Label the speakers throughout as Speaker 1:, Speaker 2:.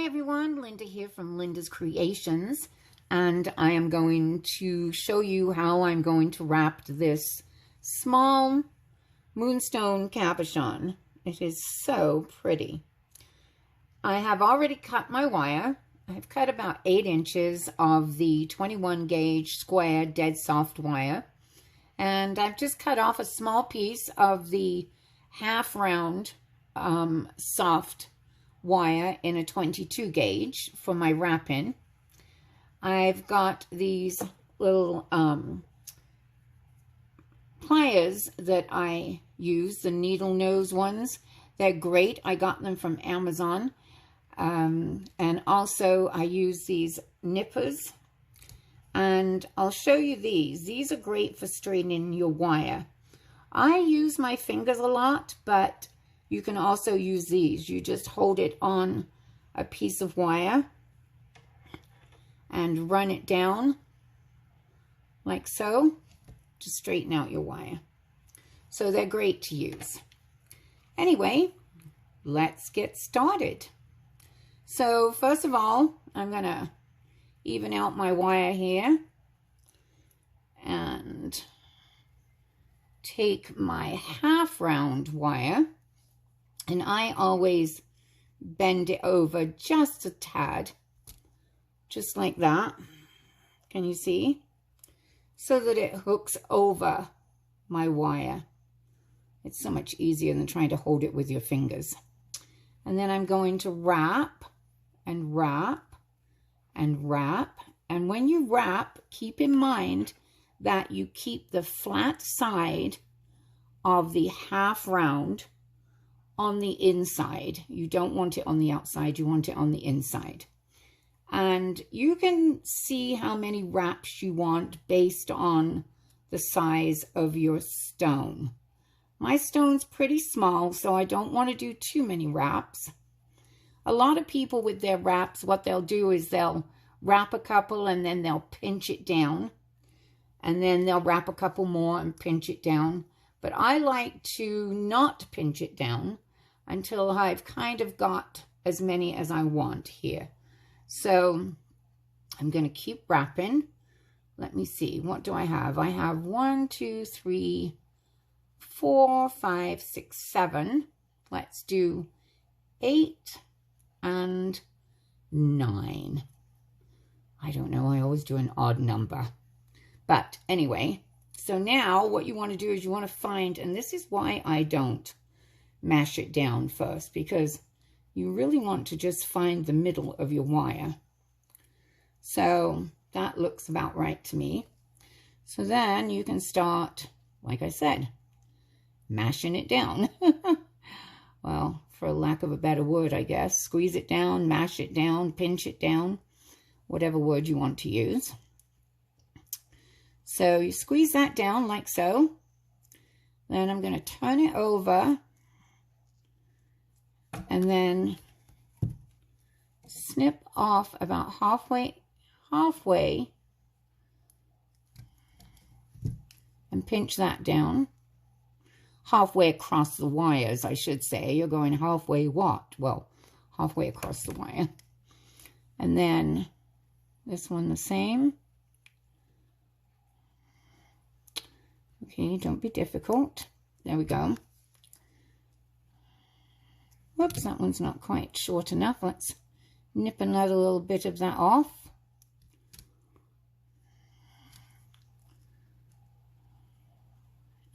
Speaker 1: everyone, Linda here from Linda's Creations, and I am going to show you how I'm going to wrap this small Moonstone cabachon. It is so pretty. I have already cut my wire. I've cut about 8 inches of the 21 gauge square dead soft wire, and I've just cut off a small piece of the half round soft wire in a 22 gauge for my wrap-in. I've got these little pliers that I use, the needle nose ones. They're great. I got them from Amazon. And also I use these nippers. And I'll show you these. These are great for straightening your wire. I use my fingers a lot, but you can also use these. You just hold it on a piece of wire and run it down like so to straighten out your wire. So they're great to use. Anyway, let's get started. So first of all, I'm going to even out my wire here and take my half round wire, and I always bend it over just a tad, just like that. Can you see? So that it hooks over my wire. It's so much easier than trying to hold it with your fingers. And then I'm going to wrap and wrap and wrap. And when you wrap, keep in mind that you keep the flat side of the half round on the inside. You don't want it on the outside, you want it on the inside. And you can see how many wraps you want based on the size of your stone. My stone's pretty small, so I don't want to do too many wraps. A lot of people with their wraps, what they'll do is they'll wrap a couple and then they'll pinch it down. And then they'll wrap a couple more and pinch it down. But I like to not pinch it down until I've kind of got as many as I want here. So I'm going to keep wrapping. Let me see. What do I have? I have 1, 2, 3, 4, 5, 6, 7. Let's do 8 and 9. I don't know. I always do an odd number. But anyway, so now what you want to do is you want to find, and this is why I don't mash it down first, because you really want to just find the middle of your wire. So that looks about right to me. So then you can start, like I said, mashing it down. Well, for lack of a better word, I guess. Squeeze it down, mash it down, pinch it down, whatever word you want to use. So you squeeze that down like so. Then I'm going to turn it over and then snip off about halfway, and pinch that down. Halfway across the wires, I should say. You're going halfway what? Well, halfway across the wire. And then this one the same. Okay, don't be difficult. There we go. Whoops, that one's not quite short enough. Let's nip another little bit of that off.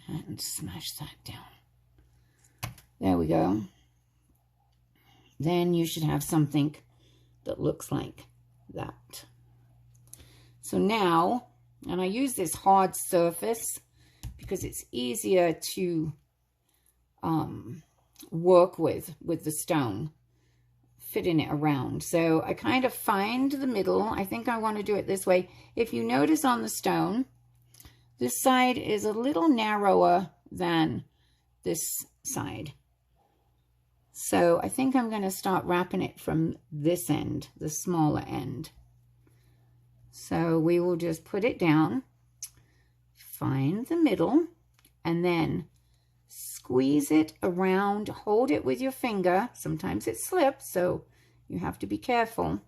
Speaker 1: And smash that down. There we go. Then you should have something that looks like that. So now, and I use this hard surface because it's easier to work with the stone, fitting it around. So I kind of find the middle. I think I want to do it this way. If you notice on the stone, this side is a little narrower than this side. So I think I'm going to start wrapping it from this end, the smaller end. So we will just put it down, find the middle, and then squeeze it around, hold it with your finger. Sometimes it slips, so You have to be careful.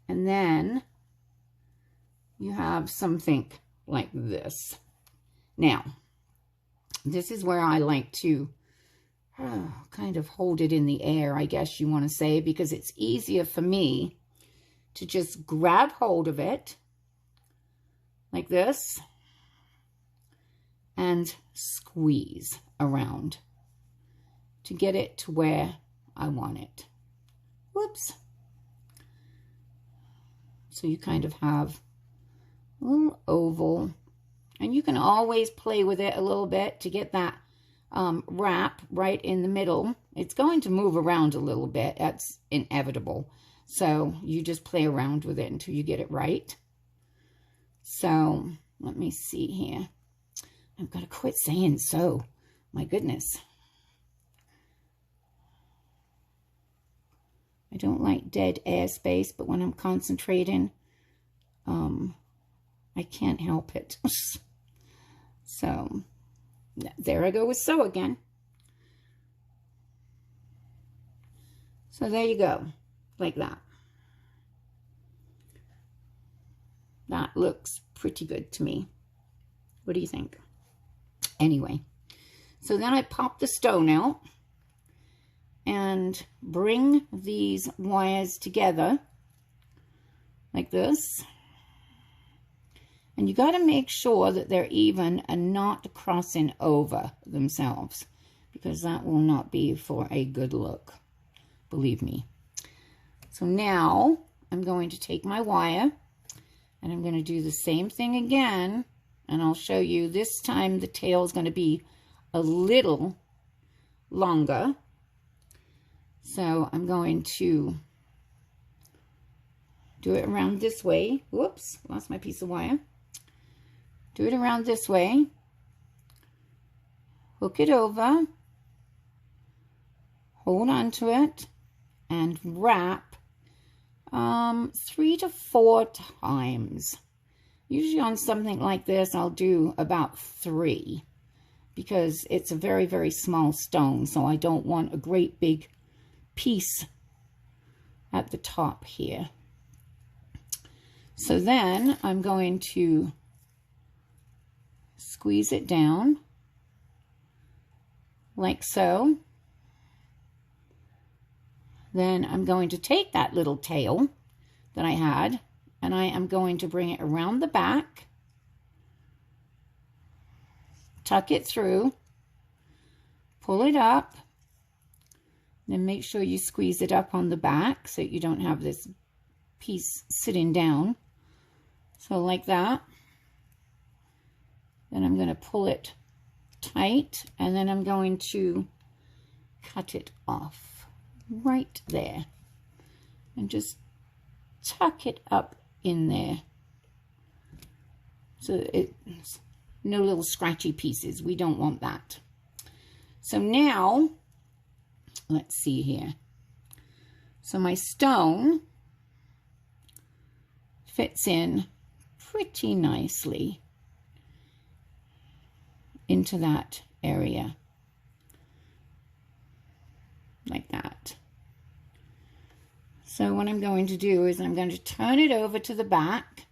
Speaker 1: And then you have something like this. Now, this is where I like to kind of hold it in the air, I guess you want to say, because it's easier for me to just grab hold of it like this and squeeze around to get it to where I want it. Whoops. So you kind of have a little oval, and you can always play with it a little bit to get that wrap right in the middle. It's going to move around a little bit. That's inevitable. So you just play around with it until you get it right. So let me see here. I've got to quit saying so. My goodness. I don't like dead air space, but when I'm concentrating, I can't help it. So there I go with sew again. So there you go, like that. That looks pretty good to me. What do you think? Anyway, so then I pop the stone out and bring these wires together like this. And you got to make sure that they're even and not crossing over themselves, because that will not be for a good look, believe me. So now I'm going to take my wire and I'm going to do the same thing again, and I'll show you. This time the tail is going to be a little longer. So I'm going to do it around this way. Whoops, lost my piece of wire. Do it around this way. Hook it over. Hold on to it and wrap 3 to 4 times. Usually on something like this, I'll do about 3 because it's a very, very small stone. So I don't want a great big piece at the top here. So then I'm going to squeeze it down like so. Then I'm going to take that little tail that I had and I am going to bring it around the back, tuck it through, pull it up, then make sure you squeeze it up on the back so you don't have this piece sitting down. So like that. Then I'm going to pull it tight and then I'm going to cut it off right there and just tuck it up in there so it's no little scratchy pieces. We don't want that. So now let's see here. So my stone fits in pretty nicely into that area like that. So what I'm going to do is I'm going to turn it over to the back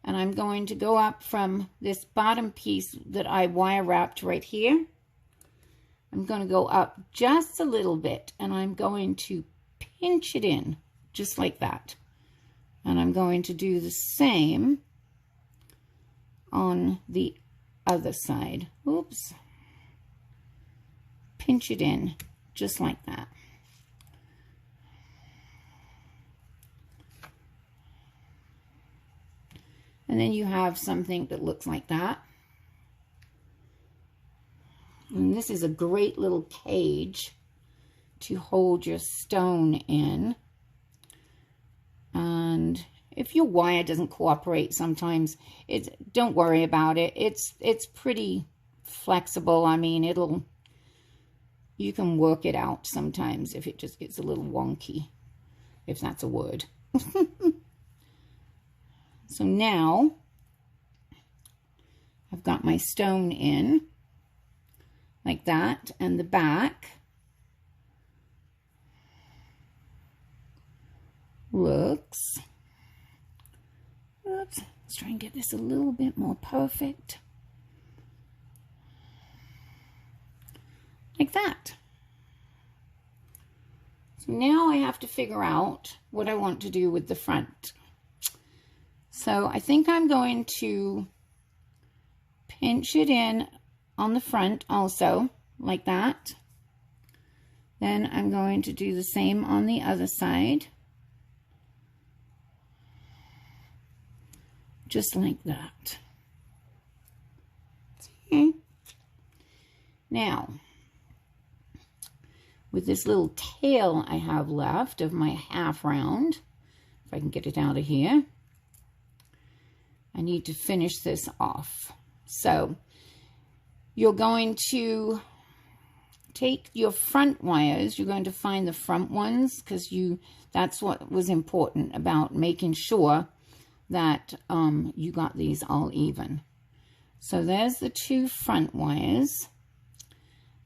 Speaker 1: and I'm going to go up from this bottom piece that I wire wrapped right here. I'm going to go up just a little bit and I'm going to pinch it in just like that. And I'm going to do the same on the other side. Oops. Pinch it in just like that. And then you have something that looks like that. And this is a great little cage to hold your stone in. And if your wire doesn't cooperate sometimes, don't worry about it. It's pretty flexible. I mean, you can work it out sometimes if it just gets a little wonky, if that's a word. So now I've got my stone in like that, and the back. looks. Oops, let's try and get this a little bit more perfect. Like that. So now I have to figure out what I want to do with the front. So I think I'm going to pinch it in on the front also, like that. Then I'm going to do the same on the other side. Just like that. Okay. Now, with this little tail I have left of my half round, if I can get it out of here, I need to finish this off. So you're going to take your front wires, you're going to find the front ones, because that's what was important about making sure that you got these all even. So there's the 2 front wires,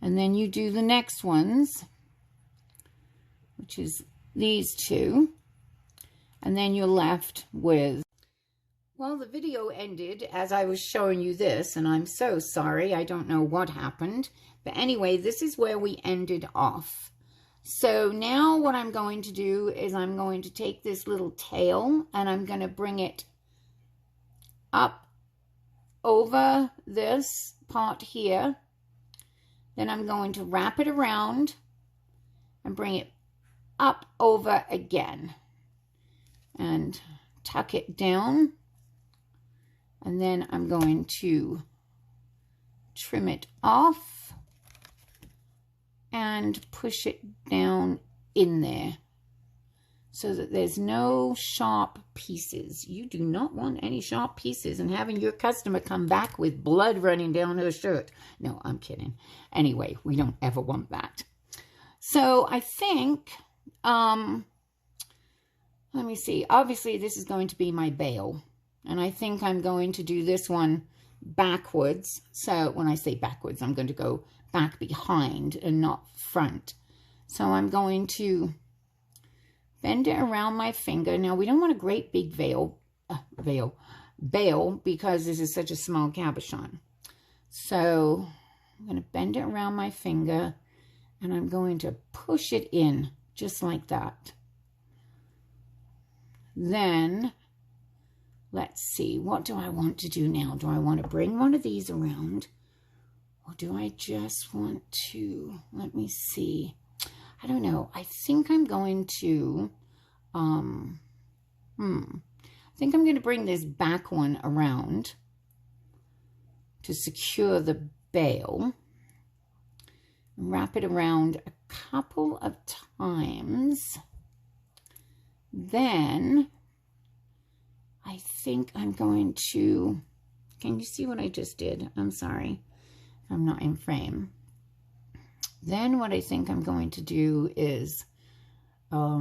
Speaker 1: and then you do the next ones, which is these 2, and then you're left with, well, the video ended as I was showing you this, and I'm so sorry, I don't know what happened, but anyway, this is where we ended off. So now what I'm going to do is I'm going to take this little tail and I'm going to bring it up over this part here. Then I'm going to wrap it around and bring it up over again and tuck it down. And then I'm going to trim it off and push it down in there so that there's no sharp pieces. You do not want any sharp pieces and having your customer come back with blood running down her shirt. No, I'm kidding. Anyway, we don't ever want that. So I think, let me see, obviously this is going to be my bail. And I think I'm going to do this one backwards. So when I say backwards, I'm going to go back behind and not front. So I'm going to bend it around my finger. Now we don't want a great big bail because this is such a small cabochon. So I'm going to bend it around my finger and I'm going to push it in just like that. Then let's see, what do I want to do now? Do I want to bring one of these around? Or do I just want to, let me see. I don't know. I think I'm going to, I think I'm going to bring this back one around to secure the bail. Wrap it around a couple of times. Then I think I'm going to, can you see what I just did? I'm sorry. I'm not in frame. Then what I think I'm going to do is, let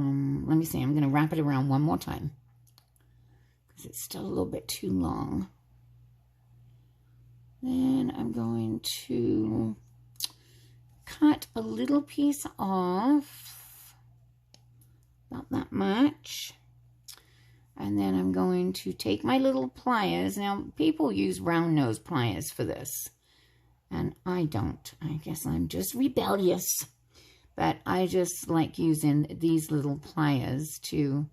Speaker 1: me see, I'm going to wrap it around one more time because it's still a little bit too long. Then I'm going to cut a little piece off, about that much. And then I'm going to take my little pliers. Now, people use round nose pliers for this. And I don't. I guess I'm just rebellious. But I just like using these little pliers to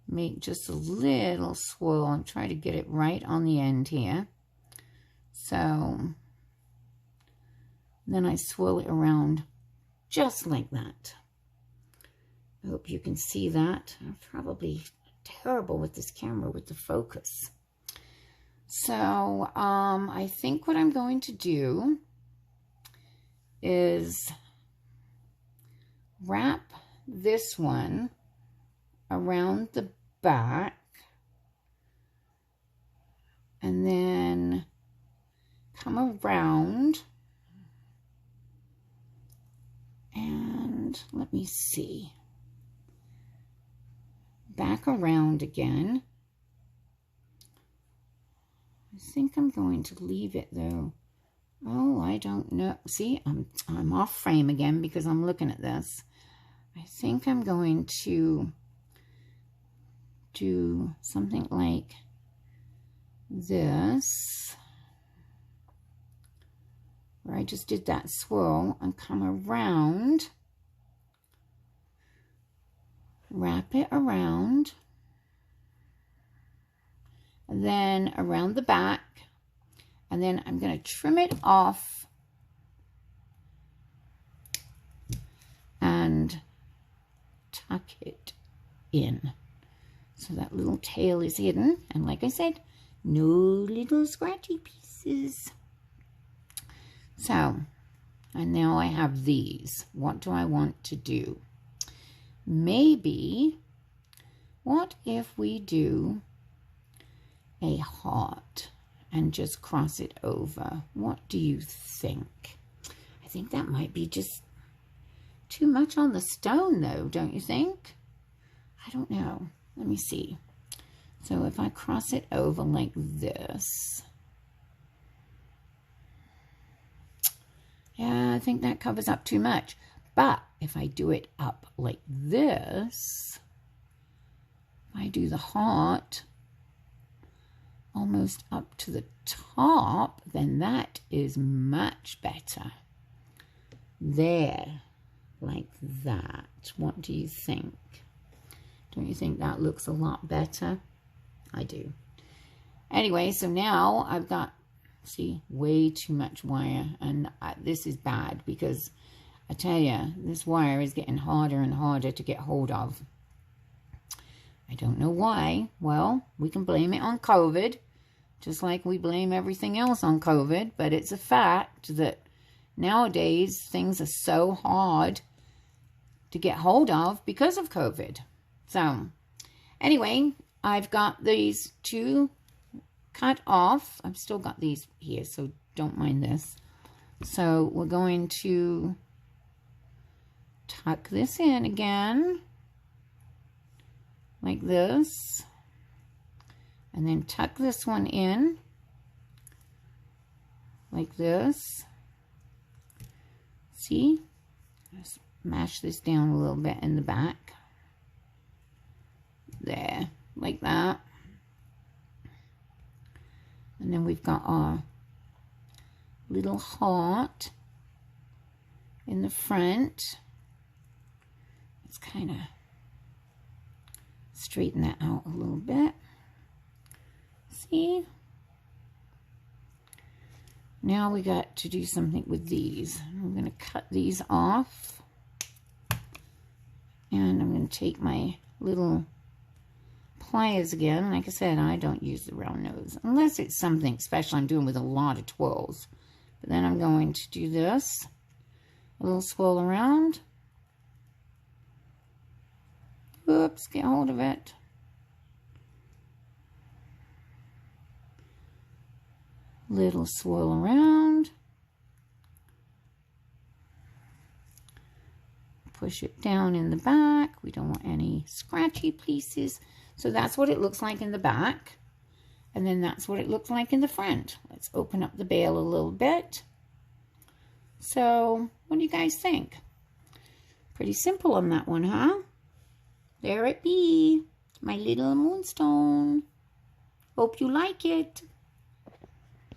Speaker 1: make just a little swirl. I'm trying to get it right on the end here. So then I swirl it around just like that. I hope you can see that. I'm probably terrible with this camera with the focus. So I think what I'm going to do is wrap this one around the back and then come around and let me see, back around again. I think I'm going to leave it though. Oh, I don't know. See, I'm off frame again because I'm looking at this. I think I'm going to do something like this, where I just did that swirl and come around, wrap it around, and then around the back, and then I'm going to trim it off and tuck it in so that little tail is hidden, and like I said, no little scratchy pieces. So, and now I have these. What do I want to do? Maybe, what if we do a heart and just cross it over? What do you think? I think that might be just too much on the stone though, don't you think? I don't know. Let me see. So if I cross it over like this, yeah, I think that covers up too much. But if I do it up like this, if I do the heart almost up to the top, then that is much better. There, like that. What do you think? Don't you think that looks a lot better? I do. Anyway, so now I've got, see, way too much wire, and this is bad because I tell you, this wire is getting harder and harder to get hold of. I don't know why. Well, we can blame it on COVID, just like we blame everything else on COVID, but it's a fact that nowadays things are so hard to get hold of because of COVID. So, anyway, I've got these two cut off. I've still got these here, so don't mind this. So we're going to tuck this in again, like this, and then tuck this one in, like this. See? Just mash this down a little bit in the back. There, like that. And then we've got our little heart in the front. Let's kind of straighten that out a little bit. See? Now we got to do something with these. I'm going to cut these off. And I'm going to take my little pliers again. Like I said, I don't use the round nose unless it's something special I'm doing with a lot of twirls. But then I'm going to do this, a little swirl around. Oops, get hold of it. Little swirl around. Push it down in the back. We don't want any scratchy pieces. So that's what it looks like in the back. And then that's what it looks like in the front. Let's open up the bail a little bit. So what do you guys think? Pretty simple on that one, huh? There it be. My little moonstone. Hope you like it.